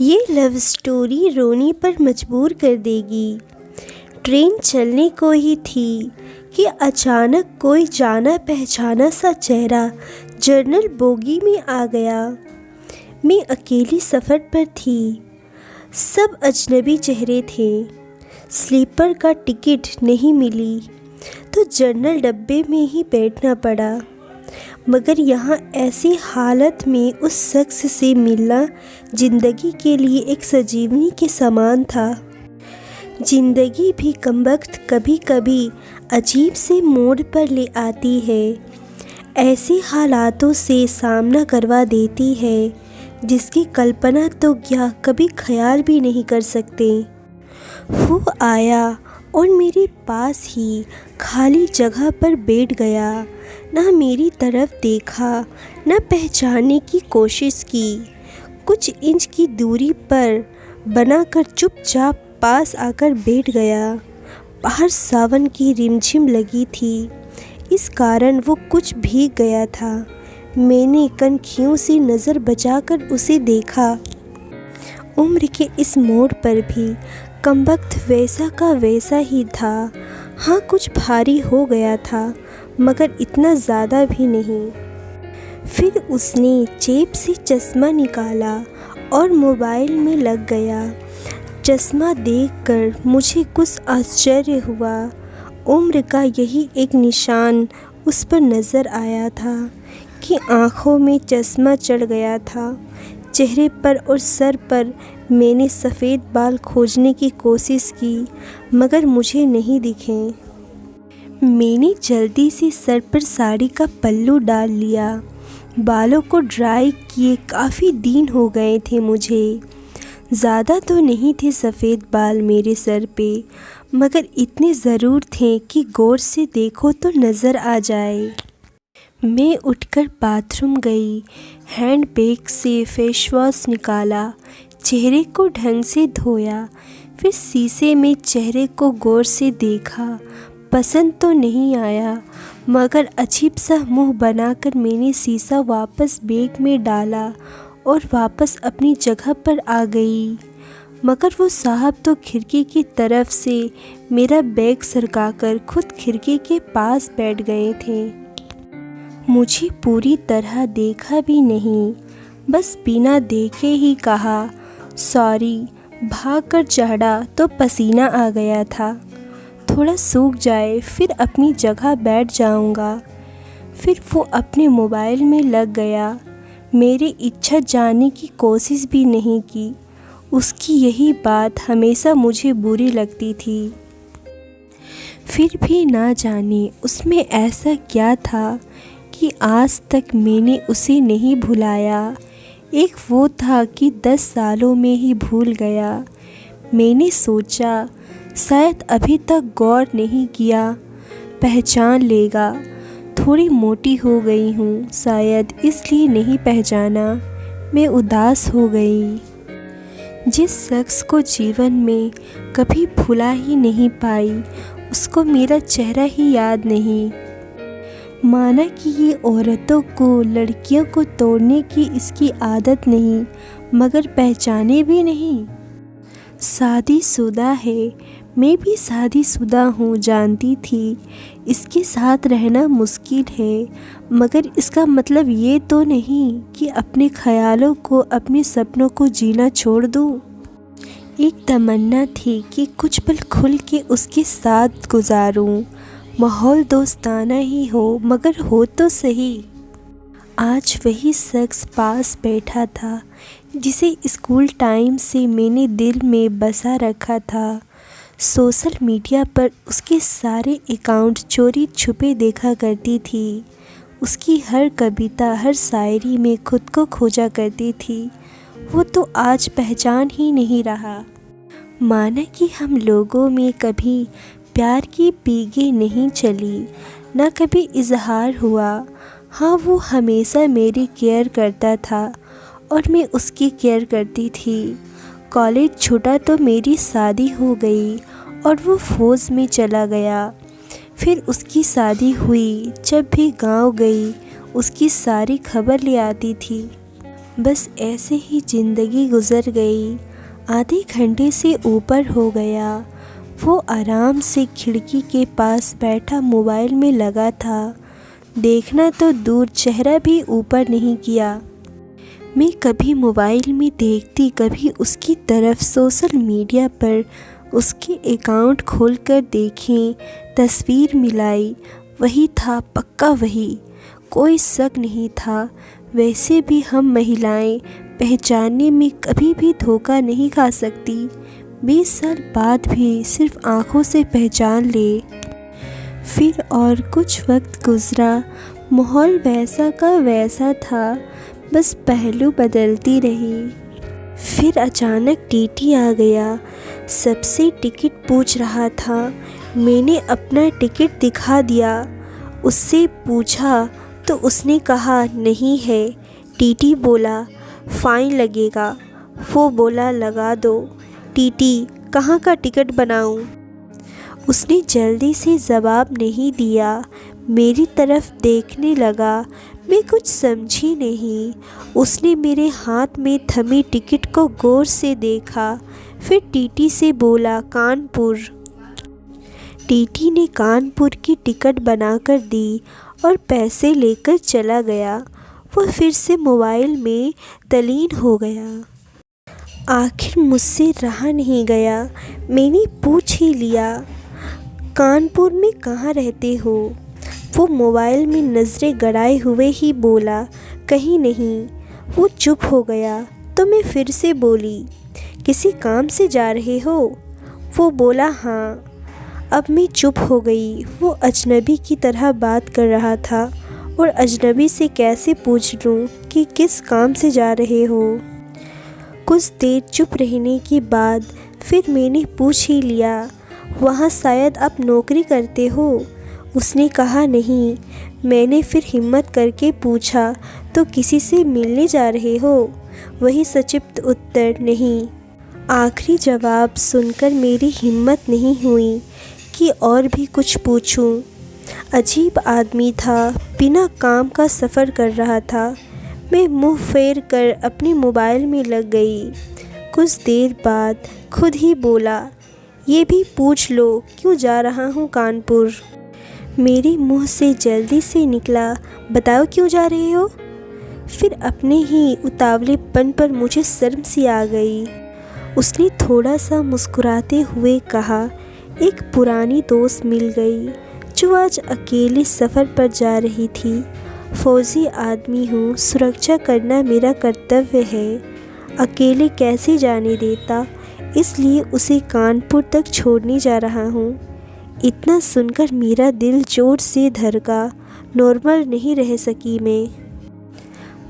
ये love story रोने पर मजबूर कर देगी। ट्रेन चलने को ही थी कि अचानक कोई जाना पहचाना सा चेहरा जर्नल बोगी में आ गया। मैं अकेली सफ़र पर थी। सब अजनबी चेहरे थे। स्लीपर का टिकट नहीं मिली तो जनरल डब्बे में ही बैठना पड़ा। मगर यहाँ ऐसी हालत में उस शख्स से मिलना ज़िंदगी के लिए एक संजीवनी के समान था। ज़िंदगी भी कमबख्त कभी कभी अजीब से मोड़ पर ले आती है। ऐसे हालातों से सामना करवा देती है जिसकी कल्पना तो क्या कभी ख्याल भी नहीं कर सकते। वो आया और मेरे पास ही खाली जगह पर बैठ गया। ना मेरी तरफ देखा, ना पहचानने की कोशिश की। कुछ इंच की दूरी पर बनाकर चुपचाप पास आकर बैठ गया। बाहर सावन की रिमझिम लगी थी, इस कारण वो कुछ भीग गया था। मैंने कनखियों से नज़र बचाकर उसे देखा। उम्र के इस मोड़ पर भी कमबख्त वैसा का वैसा ही था। हाँ, कुछ भारी हो गया था मगर इतना ज़्यादा भी नहीं। फिर उसने जेब से चश्मा निकाला और मोबाइल में लग गया। चश्मा देखकर मुझे कुछ आश्चर्य हुआ। उम्र का यही एक निशान उस पर नज़र आया था कि आँखों में चश्मा चढ़ गया था। चेहरे पर और सर पर मैंने सफ़ेद बाल खोजने की कोशिश की मगर मुझे नहीं दिखे। मैंने जल्दी से सर पर साड़ी का पल्लू डाल लिया। बालों को ड्राई किए काफ़ी दिन हो गए थे मुझे। ज़्यादा तो नहीं थे सफ़ेद बाल मेरे सर पे, मगर इतने ज़रूर थे कि गौर से देखो तो नज़र आ जाए। मैं उठकर बाथरूम गई। हैंड बैग से फेस वॉश निकाला, चेहरे को ढंग से धोया। फिर शीशे में चेहरे को गौर से देखा। पसंद तो नहीं आया मगर अजीब सा मुंह बनाकर मैंने शीशा वापस बैग में डाला और वापस अपनी जगह पर आ गई। मगर वो साहब तो खिड़की की तरफ से मेरा बैग सरकाकर खुद खिड़की के पास बैठ गए थे। मुझे पूरी तरह देखा भी नहीं, बस बिना देखे ही कहा सॉरी। भाग कर चढ़ा तो पसीना आ गया था। थोड़ा सूख जाए फिर अपनी जगह बैठ जाऊंगा। फिर वो अपने मोबाइल में लग गया। मेरी इच्छा जानने की कोशिश भी नहीं की। उसकी यही बात हमेशा मुझे बुरी लगती थी। फिर भी ना जाने उसमें ऐसा क्या था कि आज तक मैंने उसे नहीं भुलाया। एक वो था कि 10 सालों में ही भूल गया। मैंने सोचा शायद अभी तक गौर नहीं किया, पहचान लेगा। थोड़ी मोटी हो गई हूँ शायद इसलिए नहीं पहचाना। मैं उदास हो गई। जिस शख्स को जीवन में कभी भुला ही नहीं पाई उसको मेरा चेहरा ही याद नहीं। माना कि ये औरतों को, लड़कियों को तोड़ने की इसकी आदत नहीं, मगर पहचाने भी नहीं। शादीशुदा है, मैं भी शादीशुदा हूँ, जानती थी इसके साथ रहना मुश्किल है, मगर इसका मतलब ये तो नहीं कि अपने ख्यालों को, अपने सपनों को जीना छोड़ दूँ। एक तमन्ना थी कि कुछ पल खुल के उसके साथ गुजारूँ। माहौल दोस्ताना ही हो मगर हो तो सही। आज वही शख्स पास बैठा था जिसे स्कूल टाइम से मैंने दिल में बसा रखा था। सोशल मीडिया पर उसके सारे अकाउंट चोरी छुपे देखा करती थी। उसकी हर कविता, हर शायरी में खुद को खोजा करती थी। वो तो आज पहचान ही नहीं रहा। माना कि हम लोगों में कभी प्यार की पीगे नहीं चली, ना कभी इजहार हुआ। हाँ, वो हमेशा मेरी केयर करता था और मैं उसकी केयर करती थी। कॉलेज छूटा तो मेरी शादी हो गई और वो फौज में चला गया। फिर उसकी शादी हुई। जब भी गांव गई उसकी सारी खबर ले आती थी। बस ऐसे ही ज़िंदगी गुज़र गई। आधे घंटे से ऊपर हो गया। वो आराम से खिड़की के पास बैठा मोबाइल में लगा था। देखना तो दूर, चेहरा भी ऊपर नहीं किया। मैं कभी मोबाइल में देखती, कभी उसकी तरफ सोशल मीडिया पर उसके अकाउंट खोलकर देखें, तस्वीर मिलाई। वही था, पक्का वही, कोई शक नहीं था। वैसे भी हम महिलाएं पहचानने में कभी भी धोखा नहीं खा सकती। 20 साल बाद भी सिर्फ आँखों से पहचान ले। फिर और कुछ वक्त गुज़रा। माहौल वैसा का वैसा था, बस पहलू बदलती रही। फिर अचानक टीटी आ गया। सबसे टिकट पूछ रहा था। मैंने अपना टिकट दिखा दिया। उससे पूछा तो उसने कहा नहीं है। टीटी बोला फ़ाइन लगेगा। वो बोला लगा दो। टीटी कहाँ का टिकट बनाऊँ? उसने जल्दी से जवाब नहीं दिया। मेरी तरफ देखने लगा। मैं कुछ समझी नहीं। उसने मेरे हाथ में थमी टिकट को गौर से देखा। फिर टीटी से बोला कानपुर। टीटी ने कानपुर की टिकट बनाकर दी और पैसे लेकर चला गया। वो फिर से मोबाइल में तल्लीन हो गया। आखिर मुझसे रहा नहीं गया। मैंने पूछ ही लिया, कानपुर में कहाँ रहते हो? वो मोबाइल में नज़रें गड़ाए हुए ही बोला कहीं नहीं। वो चुप हो गया तो मैं फिर से बोली, किसी काम से जा रहे हो? वो बोला हाँ। अब मैं चुप हो गई। वो अजनबी की तरह बात कर रहा था और अजनबी से कैसे पूछ लूँ कि किस काम से जा रहे हो। कुछ देर चुप रहने के बाद फिर मैंने पूछ ही लिया, वहाँ शायद आप नौकरी करते हो? उसने कहा नहीं। मैंने फिर हिम्मत करके पूछा, तो किसी से मिलने जा रहे हो? वही सचिप्त उत्तर, नहीं। आखिरी जवाब सुनकर मेरी हिम्मत नहीं हुई कि और भी कुछ पूछूं। अजीब आदमी था, बिना काम का सफ़र कर रहा था। मैं मुंह फेर कर अपने मोबाइल में लग गई। कुछ देर बाद खुद ही बोला, ये भी पूछ लो क्यों जा रहा हूँ कानपुर। मेरे मुंह से जल्दी से निकला, बताओ क्यों जा रहे हो? फिर अपने ही उतावलेपन पर मुझे शर्म सी आ गई। उसने थोड़ा सा मुस्कुराते हुए कहा, एक पुरानी दोस्त मिल गई जो आज अकेली सफ़र पर जा रही थी। फौजी आदमी हूँ, सुरक्षा करना मेरा कर्तव्य है। अकेले कैसे जाने देता, इसलिए उसे कानपुर तक छोड़ने जा रहा हूँ। इतना सुनकर मेरा दिल जोर से धड़का। नॉर्मल नहीं रह सकी मैं,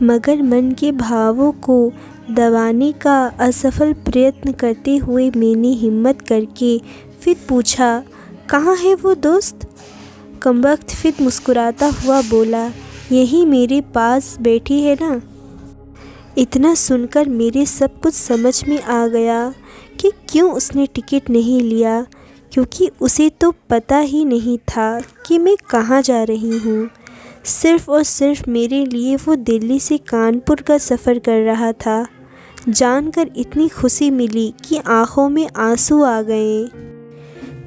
मगर मन के भावों को दबाने का असफल प्रयत्न करते हुए मैंने हिम्मत करके फिर पूछा, कहाँ है वो दोस्त? कमबख्त फिर मुस्कुराता हुआ बोला, यही मेरे पास बैठी है ना। इतना सुनकर मेरे सब कुछ समझ में आ गया कि क्यों उसने टिकट नहीं लिया, क्योंकि उसे तो पता ही नहीं था कि मैं कहाँ जा रही हूँ। सिर्फ़ और सिर्फ मेरे लिए वो दिल्ली से कानपुर का सफ़र कर रहा था। जानकर इतनी खुशी मिली कि आँखों में आंसू आ गए।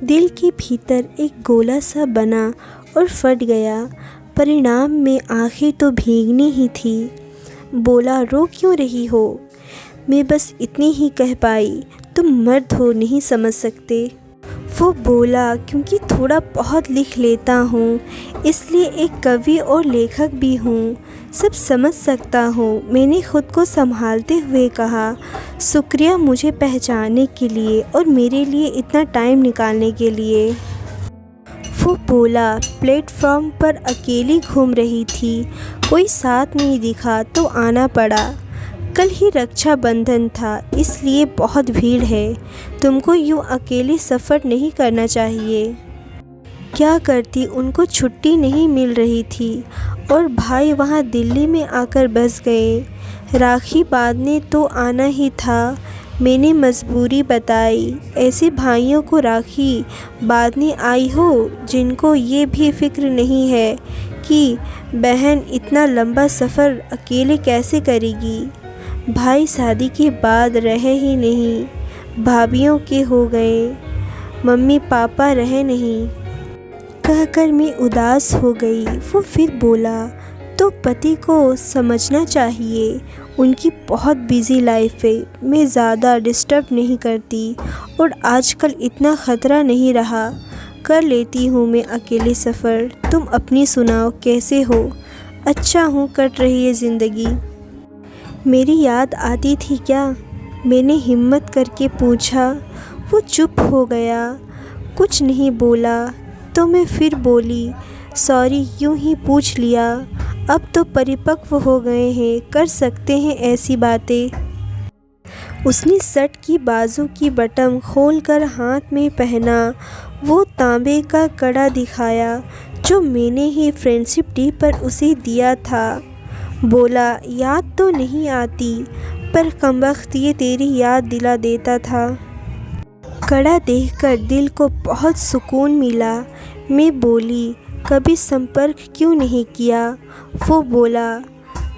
दिल के भीतर एक गोला सा बना और फट गया। परिणाम में आँखें तो भीगनी ही थी। बोला, रो क्यों रही हो? मैं बस इतनी ही कह पाई, तुम मर्द हो, नहीं समझ सकते। वो बोला, क्योंकि थोड़ा बहुत लिख लेता हूँ, इसलिए एक कवि और लेखक भी हूँ, सब समझ सकता हूँ। मैंने खुद को संभालते हुए कहा, शुक्रिया मुझे पहचानने के लिए और मेरे लिए इतना टाइम निकालने के लिए। वो बोला, प्लेटफॉर्म पर अकेली घूम रही थी, कोई साथ नहीं दिखा तो आना पड़ा। कल ही रक्षाबंधन था, इसलिए बहुत भीड़ है। तुमको यूँ अकेले सफ़र नहीं करना चाहिए। क्या करती, उनको छुट्टी नहीं मिल रही थी और भाई वहाँ दिल्ली में आकर बस गए। राखी बांधने तो आना ही था। मैंने मजबूरी बताई। ऐसे भाइयों को राखी बांधने आई हो जिनको ये भी फ़िक्र नहीं है कि बहन इतना लंबा सफ़र अकेले कैसे करेगी। भाई शादी के बाद रहे ही नहीं, भाभीयों के हो गए, मम्मी पापा रहे नहीं। कहकर मैं उदास हो गई। वो फिर बोला, तो पति को समझना चाहिए, उनकी बहुत बिजी लाइफ है, मैं ज़्यादा डिस्टर्ब नहीं करती और आजकल इतना ख़तरा नहीं रहा, कर लेती हूँ मैं अकेले सफ़र। तुम अपनी सुनाओ, कैसे हो? अच्छा हूँ, कट रही है ज़िंदगी। मेरी याद आती थी क्या? मैंने हिम्मत करके पूछा। वो चुप हो गया, कुछ नहीं बोला। तो मैं फिर बोली, सॉरी, यूँ ही पूछ लिया, अब तो परिपक्व हो गए हैं, कर सकते हैं ऐसी बातें। उसने शर्ट की बाजू की बटन खोलकर हाथ में पहना वो तांबे का कड़ा दिखाया जो मैंने ही फ्रेंडशिप डे पर उसे दिया था। बोला, याद तो नहीं आती, पर कमबख्त ये तेरी याद दिला देता था। कड़ा देखकर दिल को बहुत सुकून मिला। मैं बोली, कभी संपर्क क्यों नहीं किया? वो बोला,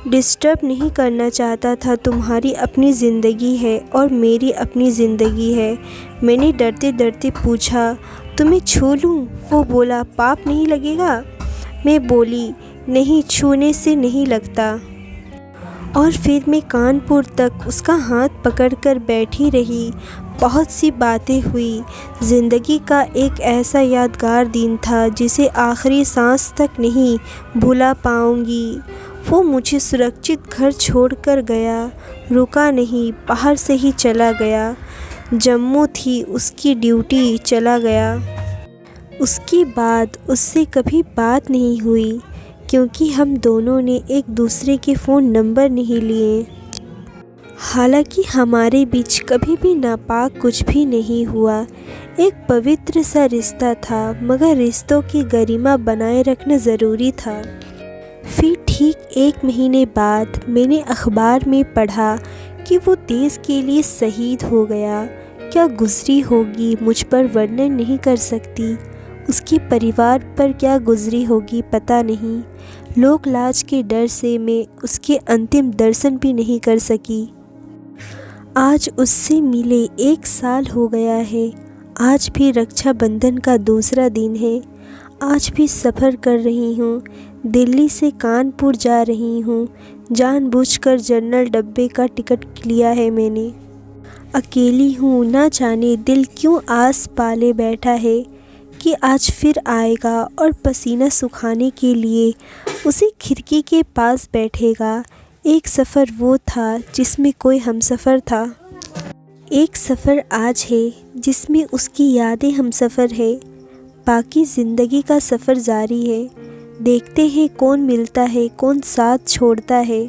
डिस्टर्ब नहीं करना चाहता था, तुम्हारी अपनी ज़िंदगी है और मेरी अपनी ज़िंदगी है। मैंने डरते डरते पूछा, तुम्हें छू लूँ? वो बोला, पाप नहीं लगेगा? मैं बोली, नहीं, छूने से नहीं लगता। और फिर मैं कानपुर तक उसका हाथ पकड़कर बैठी रही। बहुत सी बातें हुई। ज़िंदगी का एक ऐसा यादगार दिन था जिसे आखिरी सांस तक नहीं भुला पाऊंगी। वो मुझे सुरक्षित घर छोड़कर गया, रुका नहीं, बाहर से ही चला गया। जम्मू थी उसकी ड्यूटी, चला गया। उसके बाद उससे कभी बात नहीं हुई क्योंकि हम दोनों ने एक दूसरे के फ़ोन नंबर नहीं लिए। हालांकि हमारे बीच कभी भी नापाक कुछ भी नहीं हुआ। एक पवित्र सा रिश्ता था, मगर रिश्तों की गरिमा बनाए रखना ज़रूरी था। फिर ठीक 1 महीने बाद मैंने अखबार में पढ़ा कि वो देश के लिए शहीद हो गया। क्या गुजरी होगी मुझ पर वर्णन नहीं कर सकती। उसके परिवार पर क्या गुजरी होगी पता नहीं। लोक लाज के डर से मैं उसके अंतिम दर्शन भी नहीं कर सकी। आज उससे मिले 1 साल हो गया है। आज भी रक्षाबंधन का दूसरा दिन है। आज भी सफ़र कर रही हूँ। दिल्ली से कानपुर जा रही हूँ। जानबूझकर जनरल डब्बे का टिकट लिया है मैंने। अकेली हूँ, ना जाने दिल क्यों आस पाले बैठा है कि आज फिर आएगा और पसीना सुखाने के लिए उसी खिड़की के पास बैठेगा। एक सफ़र वो था जिसमें कोई हमसफ़र था। एक सफ़र आज है जिसमें उसकी यादें हमसफ़र है। बाकी ज़िंदगी का सफ़र जारी है। देखते हैं कौन मिलता है, कौन साथ छोड़ता है।